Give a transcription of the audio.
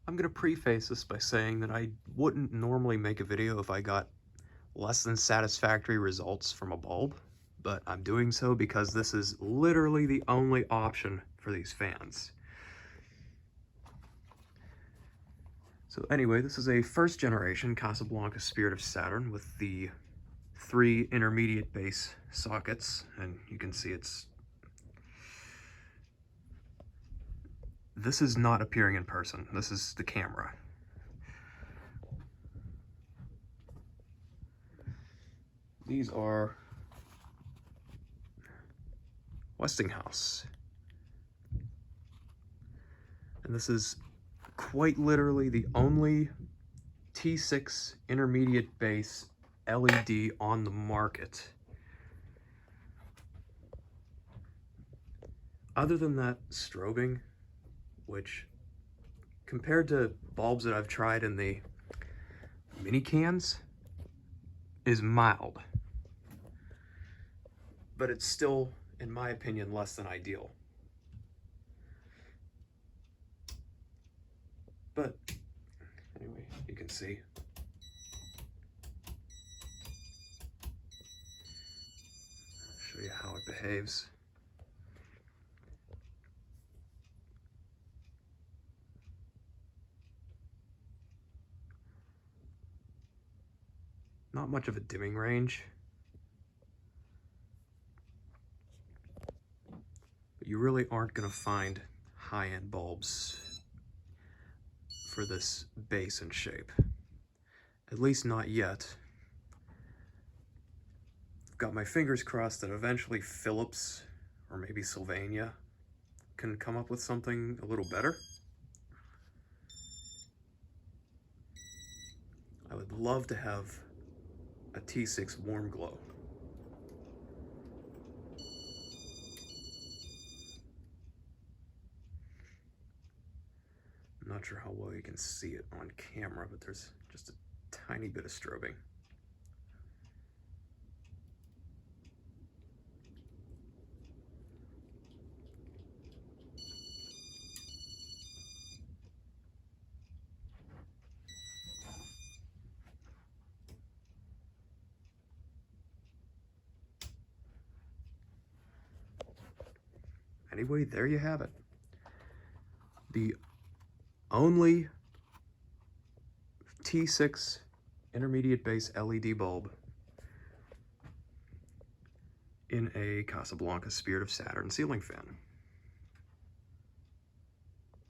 I'm going to preface this by saying that I wouldn't normally make a video if I got less than satisfactory results from a bulb, but I'm doing so because this is literally the only option for these fans. So anyway, this is a first generation Casablanca Spirit of Saturn with the 3 intermediate base sockets, and you can see this is not appearing in person. This is the camera. These are Westinghouse. And this is quite literally the only T6 intermediate base LED on the market. Other than that strobing, which compared to bulbs that I've tried in the mini cans, is mild. But it's still, in my opinion, less than ideal. But anyway, you can see. Show you how it behaves. Not much of a dimming range. But you really aren't going to find high-end bulbs for this base and shape. At least not yet. I've got my fingers crossed that eventually Philips or maybe Sylvania can come up with something a little better. I would love to have a T6 warm glow. I'm not sure how well you can see it on camera, but there's just a tiny bit of strobing. Anyway, there you have it. The only T6 intermediate base LED bulb in a Casablanca Spirit of Saturn ceiling fan.